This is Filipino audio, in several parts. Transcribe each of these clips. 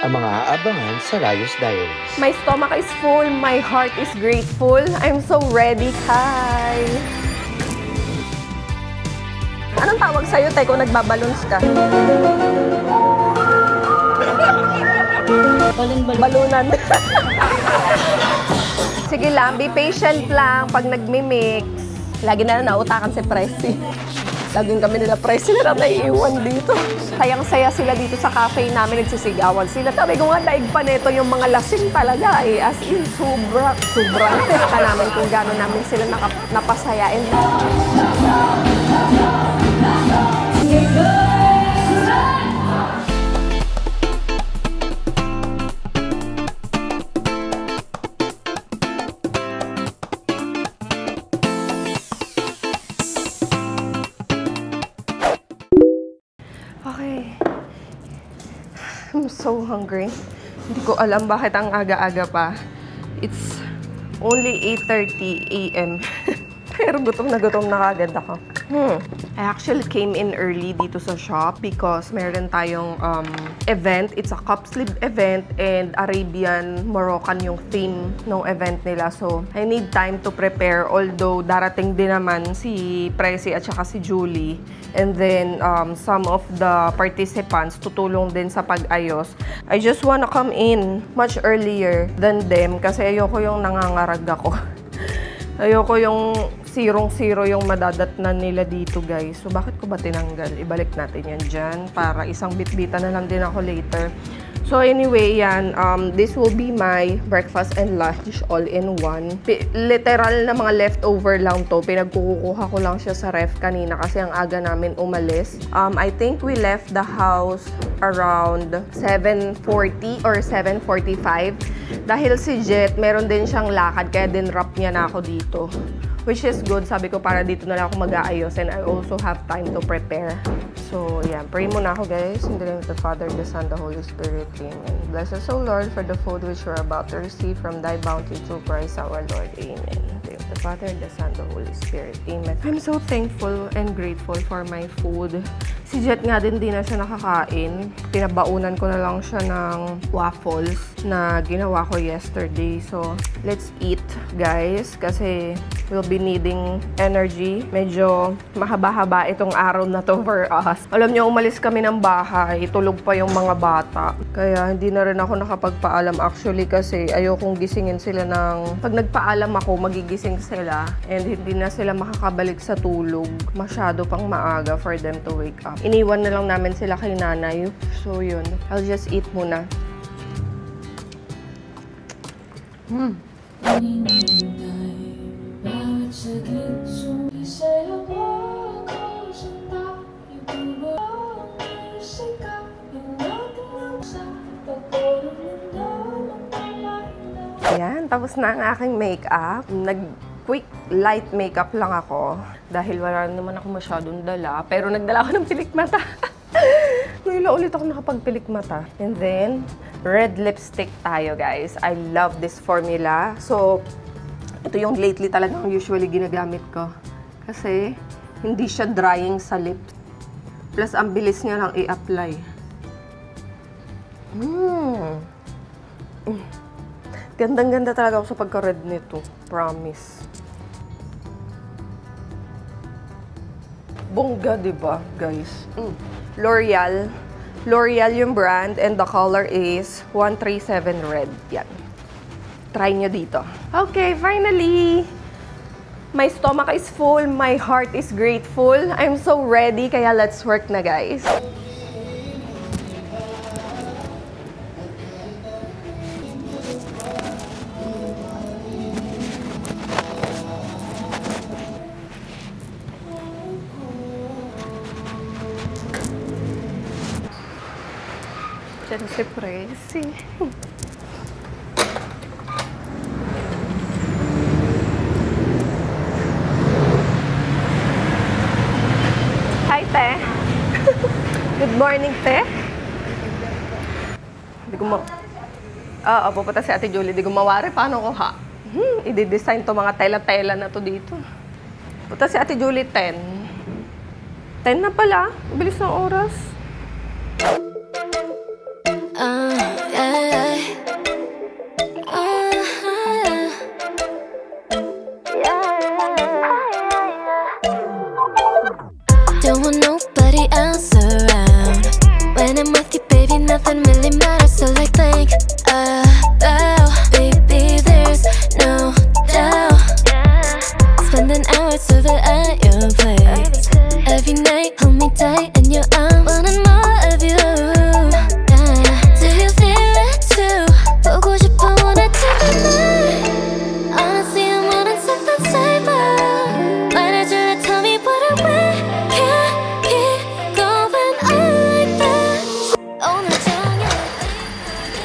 ang mga aabangan sa Rayos Diaries. My stomach is full, my heart is grateful. I'm so ready, Kai. Anong tawag sa'yo, Tay, kung nagbabalons ka? Balunan. Sige lang, be patient lang pag nagmimix. Lagi na nautakan si Presi. Laging kami nila Presi na naiiwan dito. Sayang-saya sila dito sa cafe namin, nagsisigawan sila. Sabi ko nga, daig pa neto yung mga lasing talaga eh. As in, sobrang ka namin kung gano'n namin sila napasayain. Okay. I'm so hungry. Hindi ko alam bakit ang aga-aga pa. It's only 8:30 a.m. Pero gutom na kagad ako. I actually came in early dito sa shop because meron tayong event. It's a cup sleeve event and Arabian, Moroccan yung theme ng event nila. So, I need time to prepare. Although, darating din naman si Presi at saka si Julie. And then, some of the participants tutulong din sa pag-ayos. I just wanna come in much earlier than them kasi ayoko yung nangangarag ako. Ayoko yung zero yung madadatnan nila dito, guys. So, bakit ko ba tinanggal? Ibalik natin yan dyan para isang bitbitan na lang din ako later. So, anyway, yan. This will be my breakfast and lunch all in one. Literal na mga leftover lang to. Pinagkukuha ko lang siya sa ref kanina kasi ang aga namin umalis. I think we left the house around 7:40 or 7:45. Dahil si Jet, meron din siyang lakad kaya dinrap niya na ako dito. Which is good. Sabi ko, para dito na lang ako mag-aayos and I also have time to prepare. So, yeah. Pray muna ako, guys. In the name of the Father, the Son, the Holy Spirit. Amen. Bless us, O Lord, for the food which we're about to receive from thy bounty through Christ our Lord. Amen. In the name of the Father, the Son, the Holy Spirit. Amen. I'm so thankful and grateful for my food. Si Jet nga din, di na siya nakakain. Pinabaunan ko na lang siya ng waffles na ginawa ko yesterday. So, let's eat, guys. Kasi we'll be needing energy. Medyo mahaba-haba itong araw na to for us. Alam niyo, umalis kami ng bahay. Tulog pa yung mga bata. Kaya hindi na rin ako nakapagpaalam actually kasi ayokong gisingin sila ng... Pag nagpaalam ako, magigising sila and hindi na sila makakabalik sa tulog. Masyado pang maaga for them to wake up. Iniwan na lang namin sila kay nanay. So yun, I'll just eat muna. Ayan, tapos na ang aking makeup. Quick light makeup lang ako dahil wala naman ako masyadong dala. Pero nagdala ako ng pilik mata. Ngayon lang ulit ako nakapagpilik mata. And then, red lipstick tayo, guys. I love this formula. So, ito yung lately talagang usually ginagamit ko. Kasi, hindi siya drying sa lips. Plus, ang bilis niya lang i-apply. Gandang-ganda talaga ako sa pagka-red nito. Promise. Bongga, diba, guys? L'Oreal. L'Oreal yung brand and the color is 137 red. Yan. Try nyo dito. Okay, finally! My stomach is full. My heart is grateful. I'm so ready. Kaya let's work na, guys. Diyan si Presi. Hi, Te. Good morning, Te. Hindi ko pupunta si Ate Julie. Hindi ko mawari. Paano ko, ha? I-design to mga tela-tela na to dito. Punta si Ate Julie, 10. 10 na pala. Bilis ng oras.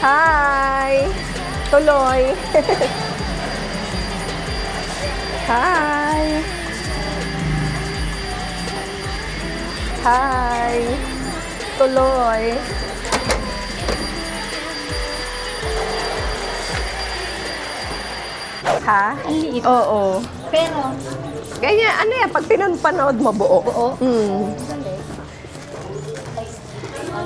Hi! Tuloy! Hi! Hi! Tuloy! Ha? Ang liit. Oo. Pero, Ganyan, ano yan? Pag pinapanood mo, buo. buo.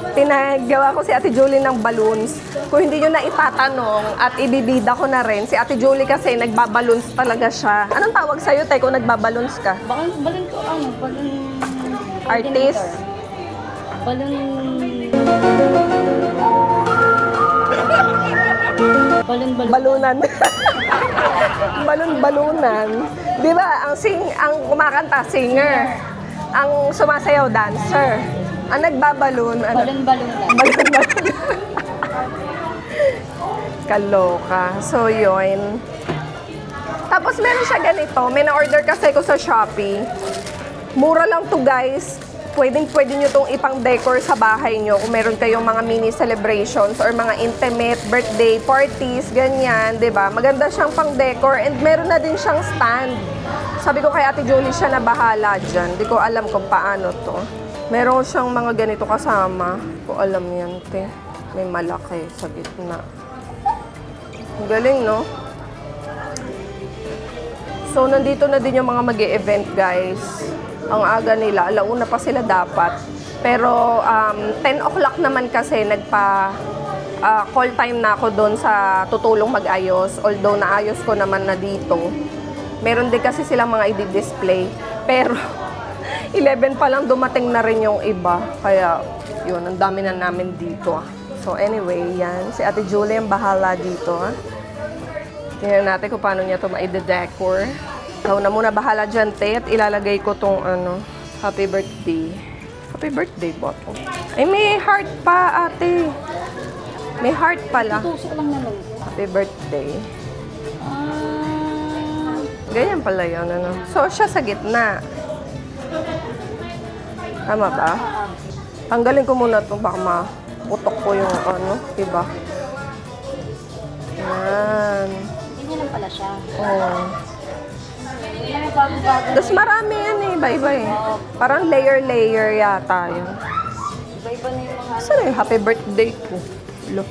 Pinagawa ko si Ate Julie ng balloons. Kung hindi nyo na itatanong at ibibida ko na rin, si Ate Julie kasi nagbaballoons talaga siya. Anong tawag sa'yo, Tay, kung nagbaballoons ka? Balon ko, balon... Artist? Balon... Balunan. Balon-balunan. Di ba, ang kumakanta, singer. Ang sumasayaw, dancer. Ang nagbabalon, ano? Balon-balon lang. Balon-balon. Kaloka. So, yun. Tapos, meron siya ganito. May na-order kasi ko sa Shopee. Mura lang to, guys. Pwede nyo itong ipang-decor sa bahay nyo kung meron kayong mga mini celebrations or mga intimate birthday parties, ganyan, di ba? Maganda siyang pang-decor and meron na din siyang stand. Sabi ko kay Ate Julie siya na bahala dyan. Di ko alam kung paano to. Meron siyang mga ganito kasama. Di ko alam yan, te. May malaki sa gitna. Ang galing, no? So, nandito na din yung mga mag-e-event, guys. Ang aga nila, alauna pa sila dapat. Pero 10 o'clock naman kasi call time na ako doon sa tutulong mag-ayos. Although naayos ko naman na dito. Meron din kasi silang mga i-display. Pero 11 pa lang dumating na rin yung iba. Kaya yun, ang dami na namin dito. So anyway, yan. Si Ate Julie ang bahala dito. Tingnan natin kung paano niya ito ma-decor. Ikaw na muna bahala dyan, te, at ilalagay ko tong happy birthday. Happy birthday bottle. Ay, may heart pa, ate. May heart pala. Tusok lang naman. Happy birthday. Ganyan pala yun, ano. So, siya sa gitna. Tama ba? Tanggalin ko muna ito, baka maputok ko yung diba? Yan. Ganyan lang pala siya. Oo. Tapos marami yan eh, iba-iba eh. Parang layer-layer yata yun. Iba-iba na yung mga... Saan yung happy birthday ko? Look.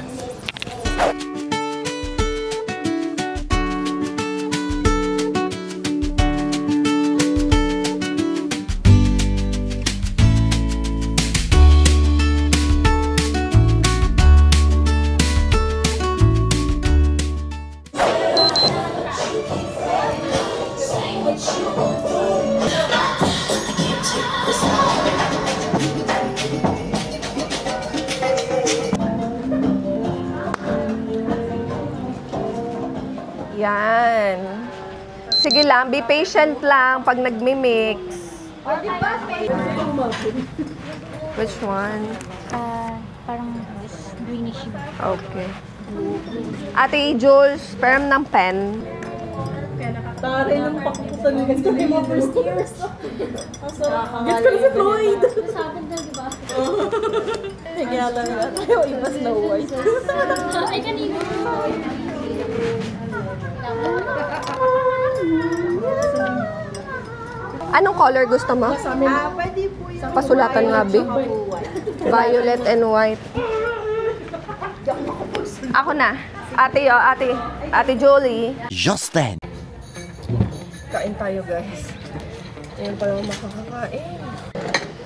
Yan. Sige lang, be patient lang pag nagmi-mix. Which one? Parang greenish. Okay. Ate Jules, param ng pen. Taray ng pakuputan ni Gets ko yung mga first years. Gets ko na si Floyd. Nasabog na, di ba? Nagyala na. Ayaw, iba Snow White. Ay, kanina. Anong color gusto mo? Pwede po yung Pasulatan nga, Bi. Violet and white. Ako na. Ate Jolie. Just then. Kain tayo, guys. Ayan pa yung makakakain.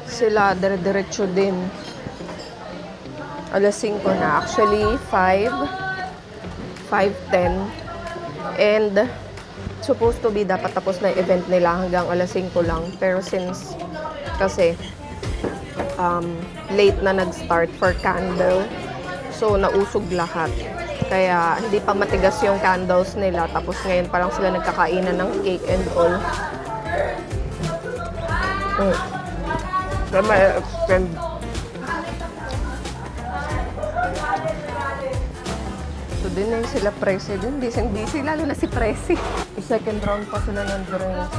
Sila, dire-diretso din. Alas 5 na. Actually, 5:10. And supposed to be dapat tapos na yung event nila hanggang alas 5 lang. Pero since kasi late na nag-start for candle, so nausog lahat. Kaya hindi pa matigas yung candles nila. Tapos ngayon pa lang sila nagkakainan ng cake and all. So din na sila Presi din. Busy, lalo na si Presi. Second round pa sila ng drinks.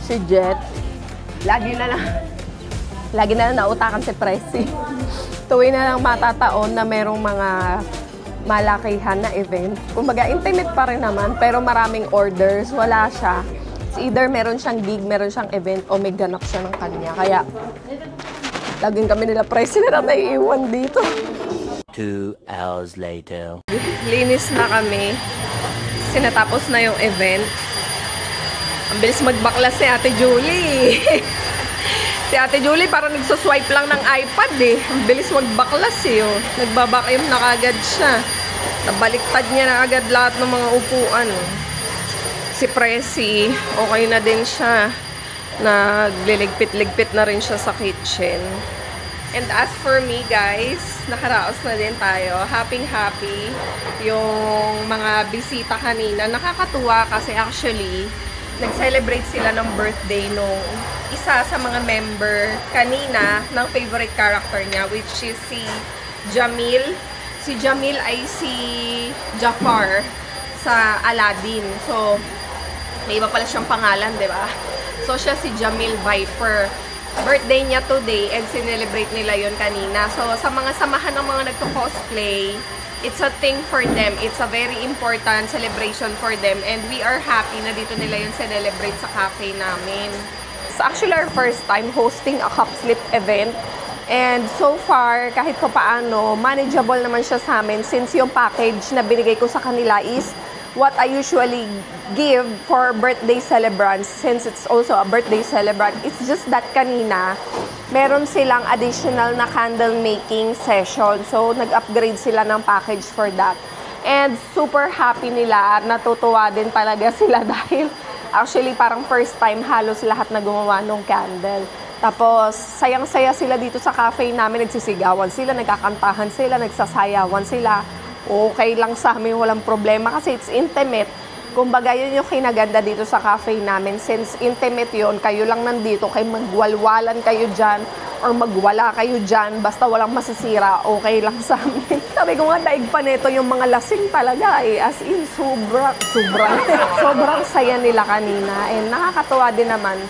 Si Jet, lagi na lang nautakan si Presi. tuwing na lang matataon na merong mga malakihan na event. Kumbaga, intimate pa rin naman, pero maraming orders. Wala siya. It's either meron siyang gig, meron siyang event, o may ganap siya ng kanya. Kaya, laging kami nila president na naiiwan dito. 2 hours later. Linis na kami. Sinatapos na yung event. Ang bilis magbaklas si Ate Julie. Si Ate Julie parang nagsuswipe lang ng iPad eh. Ang bilis magbaklas eh. Oh. Nagbabakim na kagad siya. Nabaliktad niya na agad lahat ng mga upuan. Si Presi, okay na din siya. Nagliligpit-ligpit na rin siya sa kitchen. And as for me guys, nakaraos na din tayo. Happy yung mga bisita kanina. Nakakatuwa kasi actually, nag-celebrate sila ng birthday nung isa sa mga member kanina ng favorite character niya, which is si Jamil. Si Jamil ay si Jafar sa Aladdin. So, may iba pala siyang pangalan, di ba? So, siya si Jamil Viper. Birthday niya today and sinelebrate nila yon kanina. So, sa mga samahan ng mga nagko-cosplay, it's a thing for them. It's a very important celebration for them. And we are happy na dito nila yung celebrate sa cafe namin. It's actually our first time hosting a cup slip event. And so far, kahit pa paano, manageable naman siya sa amin since yung package na binigay ko sa kanila is what I usually give for birthday celebrants since it's also a birthday celebrant. It's just that kanina, meron silang additional na candle making session. So, nag-upgrade sila ng package for that. And super happy nila at natutuwa din talaga sila dahil actually parang first time halos lahat na gumawa ng candle. Tapos, sayang-saya sila dito sa cafe namin. Nagsisigawan sila, nagkakantahan sila, nagsasayawan sila. Okay lang sa amin, walang problema kasi it's intimate. Kumbaga, yun yung kinaganda dito sa cafe namin. Since intimate yun, kayo lang nandito, kayo magwalwalan kayo dyan or magwala kayo dyan, basta walang masisira, okay lang sa amin. Sabi ko nga, daig pa nito yung mga lasing talaga eh. As in, sobrang saya nila kanina. And nakakatuwa din naman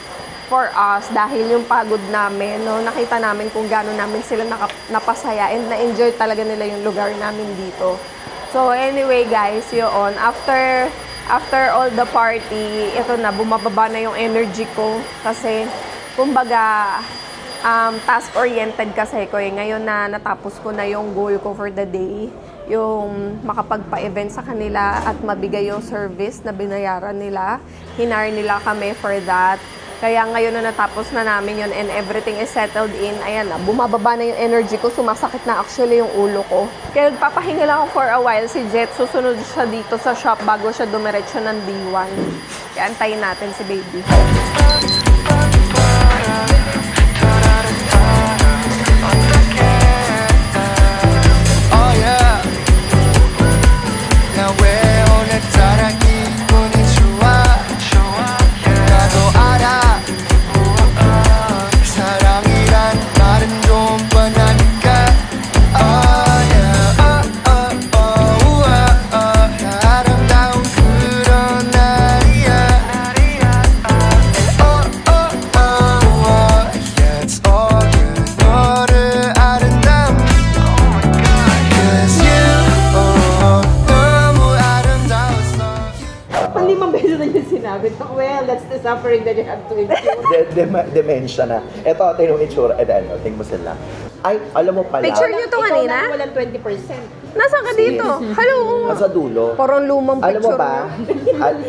for us dahil yung pagod namin, no, nakita namin kung gano'n namin sila napasaya and na-enjoy talaga nila yung lugar namin dito. So anyway guys, yun, after all the party, ito na, bumababa na yung energy ko kasi kumbaga task-oriented kasi ko eh. Ngayon na natapos ko na yung goal ko for the day, yung makapagpa-event sa kanila at mabigay yung service na binayaran nila. Hinar nila kami for that. Kaya ngayon na natapos na namin yun and everything is settled in, ayan na, bumababa na yung energy ko, sumasakit na actually yung ulo ko. Kaya nagpapahinga lang ako for a while. Si Jet, susunod siya dito sa shop bago siya dumiretso ng D1. Kaya antayin natin si baby. Oh yeah. Now we're on a taraki konnichiwa. 나도 알아. 사랑이란 말은 좀 뻔하니까. Oh yeah. 아름다운 그런 날이야. Yeah, it's all good. 너를 아름다움. Cause you 너무 아름다웠어. Palimang beses na yung sinabi ko, well, that's the suffering that you have to endure. Dementia na. Ito, tingnan mo itsura. Tingnan mo sila. Ay, alam mo pala. Picture niyo to kanina? Ikaw lang walang 20%. Nasaan ka dito? Hello? Nasa dulo. Parang lumang Alam mo picture ba? mo.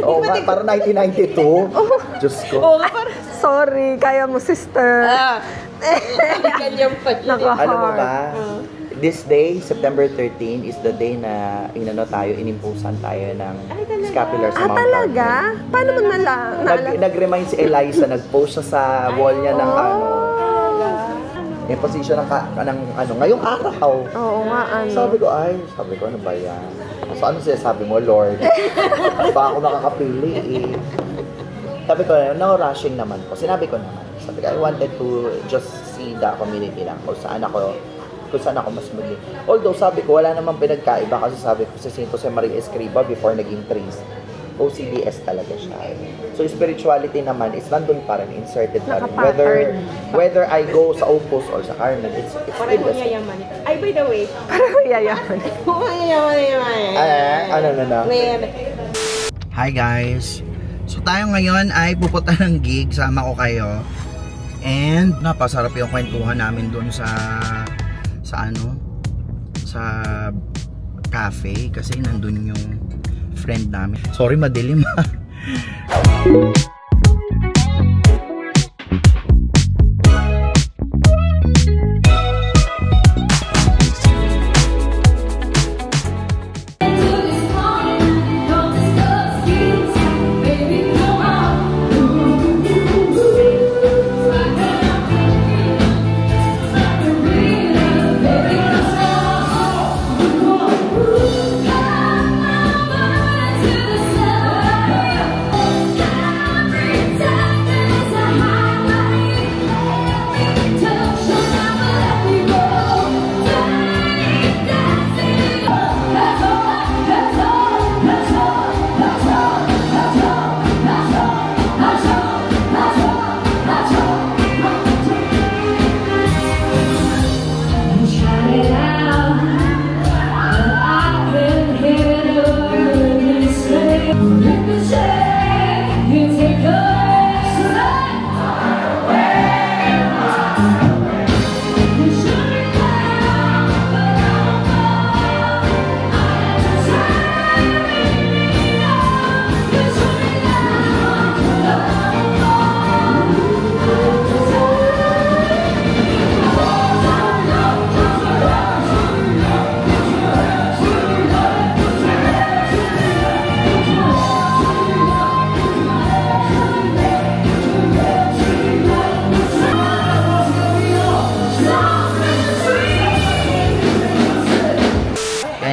Oo nga, parang 1992. Diyos ko. Oo nga, parang Sorry, kaya mo sister. ganyan pa yun. Alam mo ba? This day, September 13, is the day na inimpusan tayo ng scapular sa Mount Talaga? Carmel. Paano mo Nag-remind si Eliza, nag-post siya sa wall niya ng imposition ng ngayong araw. Oo nga, Sabi ko, ano ba yan? So, ano sabi mo, Lord? Baka ako makakapili eh. Sabi ko, no rushing naman po. Sinabi ko naman. Sabi ko, I wanted to just see the community lang. Kung saan ako mas muli. Although, sabi ko, wala namang pinagkaiba kasi sabi ko si Saint Jose Maria Escriba before naging priest. OCDs talaga siya. So, spirituality naman is nandun pa rin, inserted pa rin. Nakapattern. Whether I go sa Opus or sa Carmen, it's Parang still the same. yayaman. Ay, by the way. Parang yayaman. Ano na? Hi guys! So tayo ngayon ay pupunta ng gig, sama ko kayo. And napasarap yung kwentuhan namin doon sa cafe kasi nandun yung friend namin. Sorry, madilim ha.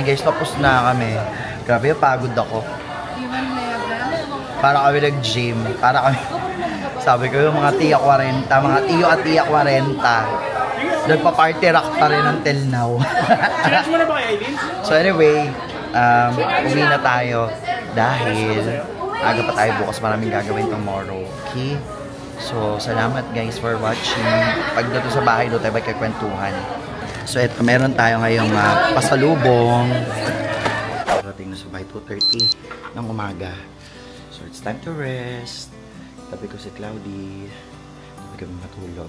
Guys, tapos na kami. Grabe, pagod ako. Para kami nag-gym. Para kami, sabi ko yung mga tiya 40, mga tiyo at tiya 40. Nagpa-party rock pa rin until now. So anyway, uwi na tayo dahil aga pa tayo bukas, maraming gagawin tomorrow. Okay? So, salamat guys for watching. Pagdating sa bahay, doon tayo magkakwentuhan. So, eto, meron tayo ngayong pasalubong. Parating na sa bahay, 2:30 ng umaga. So, it's time to rest. Tabi ko si Cloudy. Tabi kami matulog.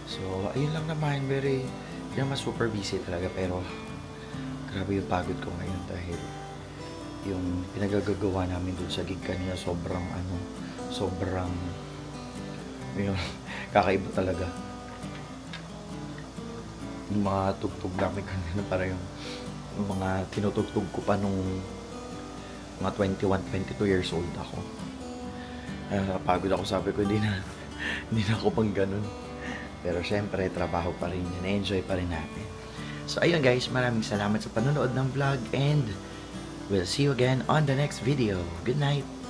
So, ayun lang naman. Hindi naman super busy talaga. Pero, grabe yung pagod ko ngayon dahil yung pinagagagawa namin dun sa gig kanina sobrang yun, kakaiba talaga. Yung mga tugtog namin kanina para yung mga tinutugtog ko pa nung mga 21, 22 years old ako. Nakapagod ako, sabi ko hindi na ako pang ganun. Pero syempre, trabaho pa rin yan. Enjoy pa rin natin. So ayun guys, maraming salamat sa panonood ng vlog and we'll see you again on the next video. Good night!